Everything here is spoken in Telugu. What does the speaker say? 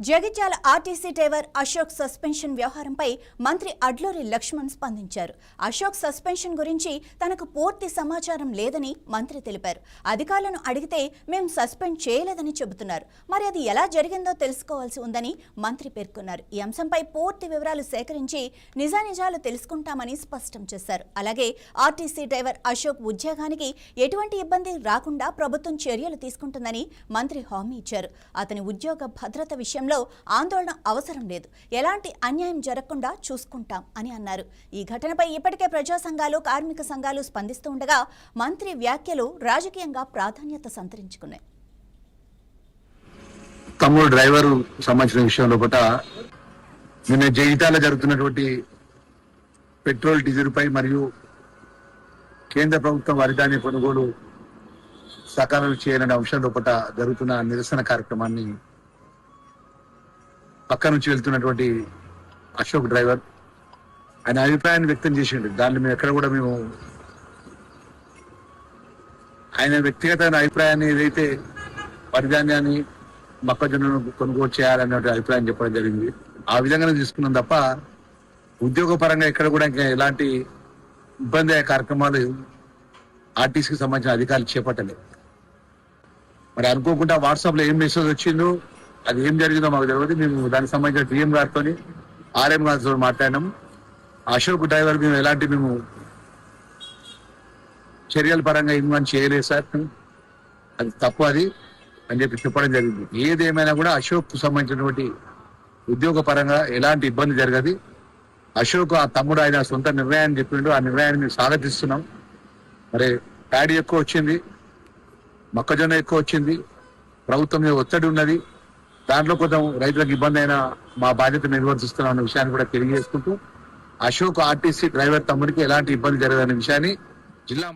Jagtial RTC driver Ashok suspension వ్యవహారంపై మంత్రి అడ్లూరి లక్ష్మణ్ స్పందించారు. అశోక్ సస్పెన్షన్ గురించి తనకు పూర్తి సమాచారం లేదని మంత్రి తెలిపారు. అధికారులను అడిగితే మేము సస్పెండ్ చేయలేదని చెబుతున్నారు. మరి అది ఎలా జరిగిందో తెలుసుకోవాల్సి ఉందని మంత్రి పేర్కొన్నారు. ఈ అంశంపై పూర్తి వివరాలు సేకరించి నిజానిజాలు తెలుసుకుంటామని స్పష్టం చేశారు. అలాగే ఆర్టీసీ డ్రైవర్ అశోక్ ఉద్యోగానికి ఎటువంటి ఇబ్బంది రాకుండా ప్రభుత్వం చర్యలు తీసుకుంటుందని మంత్రి హామీ ఇచ్చారు. అతని ఉద్యోగ భద్రత విషయంలో ఆందోళన అవసరం లేదు, ఎలాంటి అన్యాయం జరగకుండా చూసుకుంటాం అని అన్నారు. ఈ ఘటనపై ఇప్పటికే ప్రజా సంఘాలు, కార్మిక సంఘాలు స్పందిస్తూ ఉండగా మంత్రి వ్యాఖ్యలు రాజకీయంగా ప్రాధాన్యత సంతరించుకున్నాయి. తమ్ముడు డ్రైవర్ సంబంధించిన విషయంలో నిన్న జగిత్యాల జరుగుతున్నటువంటి పెట్రోల్ డీజిల్ పై మరియు కేంద్ర ప్రభుత్వం వరి ధాన్య కొనుగోలు సకాలం చేయాలనే అంశంలో జరుగుతున్న నిరసన కార్యక్రమాన్ని పక్క నుంచి వెళ్తున్నటువంటి అశోక్ డ్రైవర్ ఆయన అభిప్రాయాన్ని వ్యక్తం చేసిండు. దాన్ని మేము ఎక్కడ కూడా ఆయన వ్యక్తిగతమైన అభిప్రాయాన్ని ఏదైతే వరి ధాన్యాన్ని మొక్కజొన్నను కొనుగోలు చేయాలనే అభిప్రాయం చెప్పడం జరిగింది. ఆ విధంగానే తీసుకున్నాం తప్ప ఉద్యోగపరంగా ఎక్కడ కూడా ఇంకా ఎలాంటి ఇబ్బంది అయ్యే కార్యక్రమాలు ఆర్టీసీకి సంబంధించిన అధికారులు చేపట్టలేదు. మరి అనుకోకుండా వాట్సాప్ లో ఏం మెసేజ్ వచ్చిందో, అది ఏం జరిగిందో మాకు తెలియదు. మేము దానికి సంబంధించిన డిఎం గారితో, ఆర్ఎం గారితో మాట్లాడినాం. అశోక్ డ్రైవర్ మేము ఎలాంటి చర్యల పరంగా ఇన్వాల్వ్ చేయలేదు సార్, అది తప్పు అది అని చెప్పడం జరిగింది. ఏదేమైనా కూడా అశోక్ సంబంధించినటువంటి ఉద్యోగ పరంగా ఎలాంటి ఇబ్బంది జరగదు. అశోక్ ఆ తమ్ముడు ఆయన సొంత నిర్ణయాన్ని చెప్పిండు, ఆ నిర్ణయాన్ని మేము స్వాగతిస్తున్నాం. మరి ప్యాడీ ఎక్కువ వచ్చింది, మొక్కజొన్న ఎక్కువ వచ్చింది, ప్రభుత్వం మీద ఒత్తిడి ఉన్నది, దాంట్లో కొంచెం రైతులకు ఇబ్బంది అయినా మా బాధ్యత నిర్వర్తిస్తున్నాం అన్న విషయాన్ని కూడా తెలియజేసుకుంటూ అశోక్ ఆర్టీసీ డ్రైవర్ తమ్ముడికి ఎలాంటి ఇబ్బంది జరగదనే విషయాన్ని జిల్లా